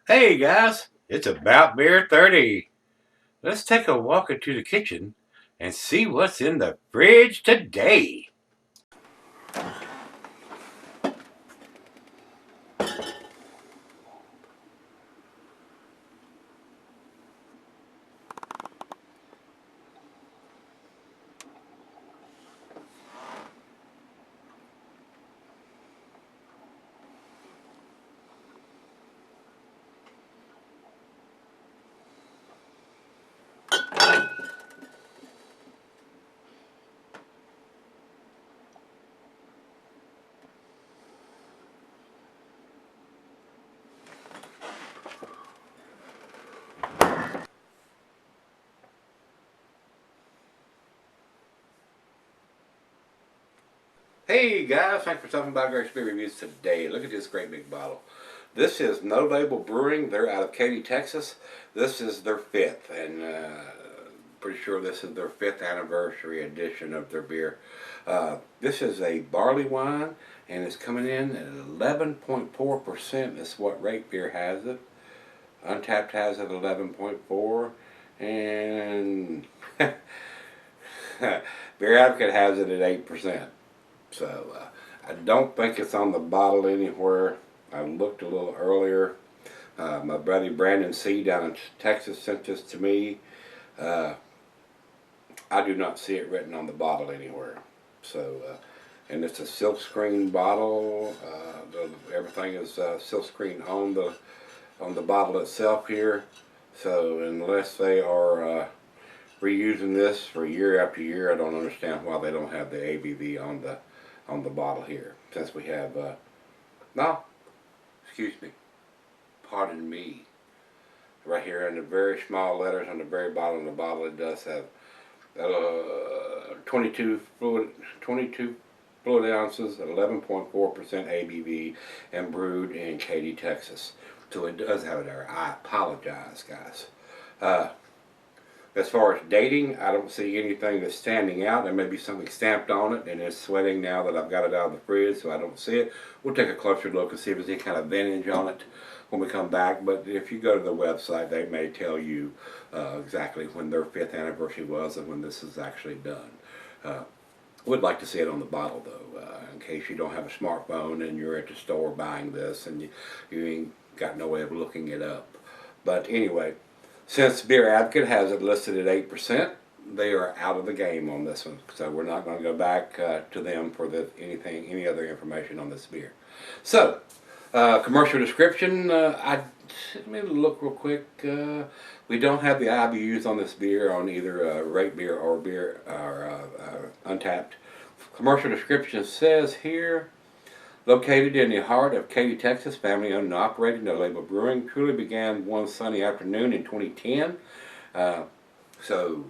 Hey guys, it's about beer 30. Let's take a walk into the kitchen and see what's in the fridge today. Hey guys, thanks for stopping by Gregsbeerreviews today. Look at this great big bottle. This is No Label Brewing. They're out of Katy, Texas. This is their fifth, and pretty sure this is their fifth anniversary edition of their beer. This is a barley wine, and it's coming in at 11.4%. Is what Rate Beer has it. Untapped has it 11.4, and Beer Advocate has it at 8%. So I don't think it's on the bottle anywhere. I looked a little earlier. My buddy Brandon C. down in Texas sent this to me. I do not see it written on the bottle anywhere. So, and it's a silk screen bottle. Everything is silk screen on the bottle itself here. So unless they are reusing this for year after year, I don't understand why they don't have the ABV on the bottle here. Since we have no, excuse me, pardon me. Right here in the very small letters on the very bottom of the bottle, it does have 22 fluid ounces, 11.4% ABV, and brewed in Katy, Texas. So it does have it there. I apologize, guys. As far as dating, I don't see anything that's standing out. There may be something stamped on it, and it's sweating now that I've got it out of the fridge, so I don't see it. We'll take a closer look and see if there's any kind of vintage on it when we come back. But if you go to the website, they may tell you exactly when their 5th anniversary was and when this is actually done. Would like to see it on the bottle, though, in case you don't have a smartphone and you're at the store buying this and you ain't got no way of looking it up. But anyway, since Beer Advocate has it listed at 8%, they are out of the game on this one. So we're not going to go back to them for any other information on this beer. So, commercial description, let me look real quick. We don't have the IBUs on this beer on either Rate Beer or Beer or Untapped. Commercial description says here, located in the heart of Katy, Texas, family owned and operated, No Label Brewing truly began one sunny afternoon in 2010. So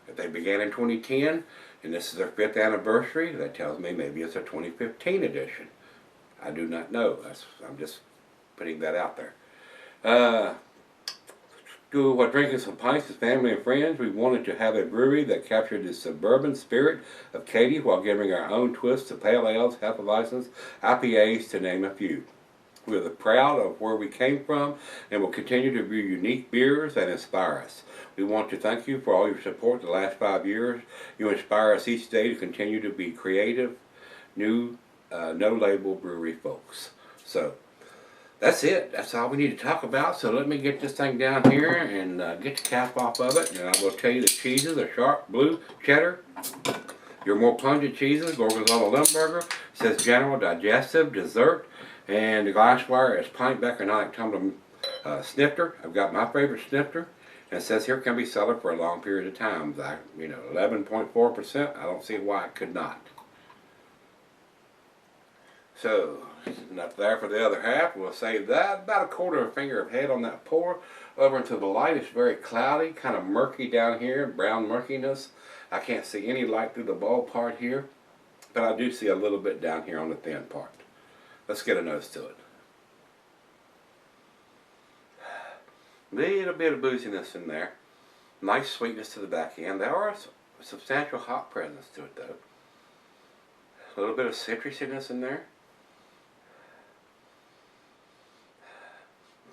if they began in 2010 and this is their 5th anniversary, that tells me maybe it's a 2015 edition. I do not know. I'm just putting that out there. While drinking some pints with family and friends, we wanted to have a brewery that captured the suburban spirit of Katy while giving our own twist to pale ales, Hefeweizens, IPAs, to name a few. We're proud of where we came from and will continue to brew unique beers that inspire us. We want to thank you for all your support the last 5 years. You inspire us each day to continue to be creative, new, no-label brewery folks. So, that's it. That's all we need to talk about. So let me get this thing down here and get the cap off of it. And I will tell you the cheeses are sharp blue cheddar. Your more pungent cheeses, Gorgonzola Limburger, says general digestive dessert. And the glassware is pintback and not tumbler snifter. I've got my favorite snifter. And it says here can be sold for a long period of time. 11.4%. I don't see why it could not. So, enough there for the other half. We'll save that. About a quarter of a finger of head on that pour. Over into the light, it's very cloudy, kind of murky down here, brown murkiness. I can't see any light through the bulb part here, but I do see a little bit down here on the thin part. Let's get a nose to it. Little bit of booziness in there. Nice sweetness to the back end. There are a substantial hop presence to it, though. A little bit of citrusiness in there.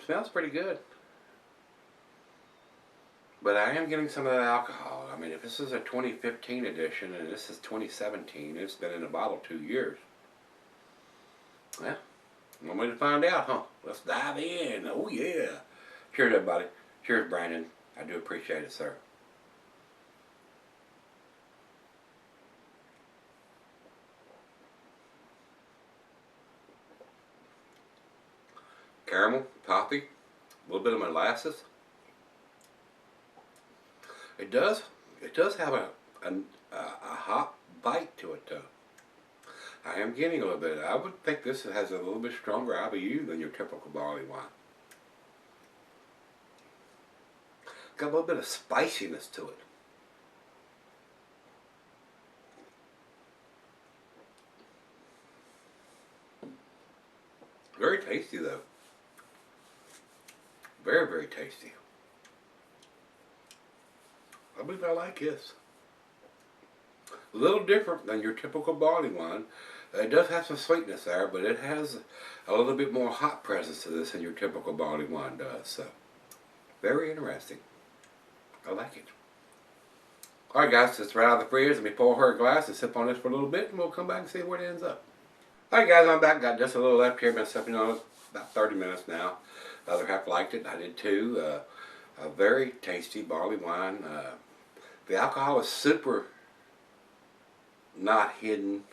Smells pretty good. But I am getting some of that alcohol. I mean, if this is a 2015 edition and this is 2017, it's been in the bottle 2 years. Yeah, one way to find out, huh? Let's dive in. Oh, yeah. Cheers, everybody. Cheers, Brandon. I do appreciate it, sir. Caramel, coffee, a little bit of molasses. It does have a hot bite to it, though. I am getting a little bit. I would think this has a little bit stronger IBU than your typical barley wine. Got a little bit of spiciness to it. Very tasty, though. Very, very tasty. I believe I like this. A little different than your typical barley wine. It does have some sweetness there, but it has a little bit more hot presence to this than your typical barley wine does. So, very interesting. I like it. Alright guys, it's right out of the fridge. Let me pour her a glass and sip on this for a little bit, and we'll come back and see where it ends up. Alright guys, I'm back. Got just a little left here. Been sipping on it about 30 minutes now. The other half liked it. I did too. A very tasty barley wine. The alcohol is super not hidden.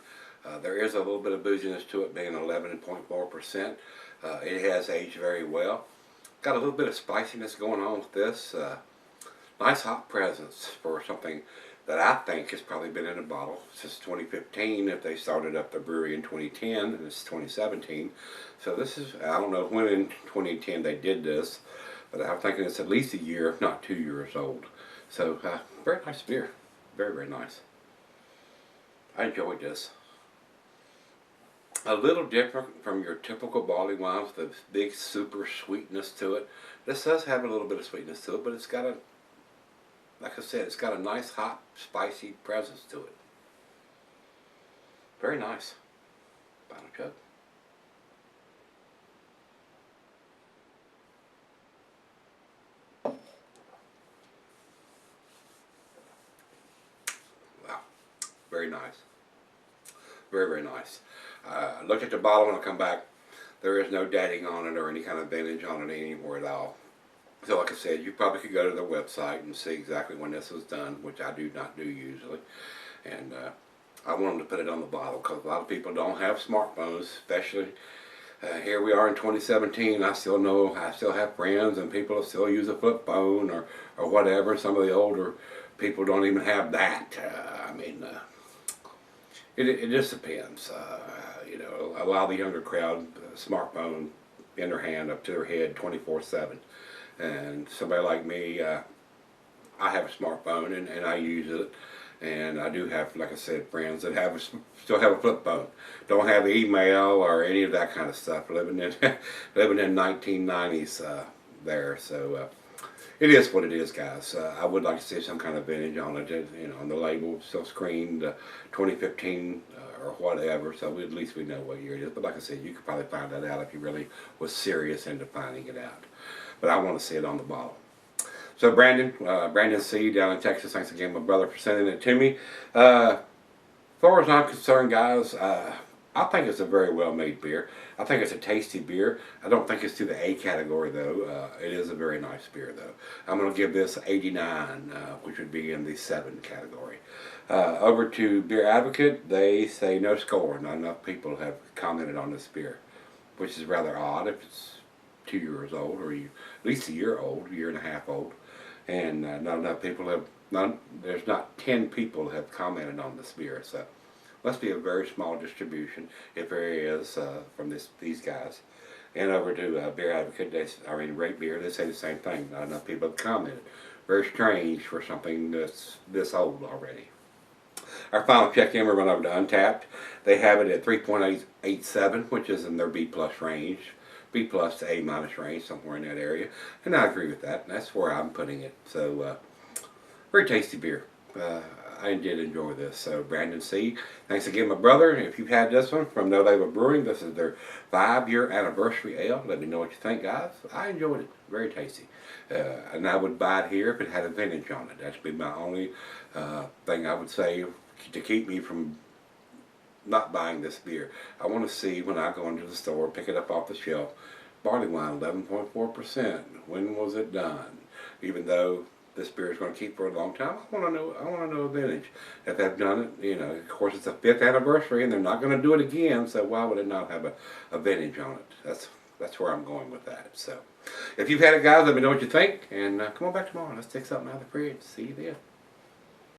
There is a little bit of booziness to it, being 11.4%. It has aged very well. Got a little bit of spiciness going on with this. Nice hot presence for something that I think has probably been in a bottle since 2015. If they started up the brewery in 2010, and it's 2017. So this is, I don't know when in 2010 they did this, but I'm thinking it's at least a year, if not 2 years old. So, very nice beer. Very, very nice. I enjoyed this. A little different from your typical barley wines, the big super sweetness to it. This does have a little bit of sweetness to it, but it's got a, like I said, it's got a nice hot, spicy presence to it. Very nice. Final chug. Wow. Very nice. Very, very nice. Look at the bottle when I come back. There is no dating on it or any kind of vintage on it anywhere at all. So like I said, you probably could go to their website and see exactly when this was done, which I do not do usually. And I want them to put it on the bottle because a lot of people don't have smartphones, especially here we are in 2017. I still have friends and people still use a flip phone or whatever. Some of the older people don't even have that. I mean, it just depends. You know, a lot of the younger crowd, smartphone in their hand up to their head 24/7. And somebody like me, I have a smartphone and I use it. And I do have, like I said, friends that still have a flip phone. Don't have email or any of that kind of stuff. Living in 1990s there. So it is what it is, guys. I would like to see some kind of vintage on it. You know, on the label, still screened 2015 or whatever. So at least we know what year it is. But like I said, you could probably find that out if you really was serious into finding it out. But I want to see it on the bottle. So Brandon C. down in Texas, thanks again, my brother, for sending it to me. As far as I'm concerned, guys, I think it's a very well-made beer. I think it's a tasty beer. I don't think it's to the A category, though. It is a very nice beer, though. I'm going to give this 89, which would be in the 7 category. Over to Beer Advocate, they say no score. Not enough people have commented on this beer, which is rather odd if it's 2 years old, or at least a year old, year and a half old. And not enough people have, there's not 10 people have commented on this beer, so must be a very small distribution, if there is, from these guys. And over to Beer Advocate, Rate Beer, they say the same thing. Not enough people have commented. Very strange for something that's this old already. Our final check-in, we're going over to Untapped. They have it at 3.87, which is in their B+ range. B+ to A- range, somewhere in that area. And I agree with that. That's where I'm putting it. So, very tasty beer. I did enjoy this. So Brandon C., thanks again, my brother. If you've had this one from No Label Brewing, this is their 5-year anniversary ale. Let me know what you think, guys. I enjoyed it. Very tasty. And I would buy it here if it had a vintage on it. That'd be my only thing I would say to keep me from not buying this beer. I want to see when I go into the store, pick it up off the shelf, Barleywine 11.4%. When was it done? Even though this beer is going to keep for a long time, I want to know a vintage. If they've done it, you know, of course it's the 5th anniversary and they're not going to do it again, so why would it not have a vintage on it? That's where I'm going with that. So if you've had it, guys, let me know what you think, and come on back tomorrow. Let's take something out of the fridge. See you then.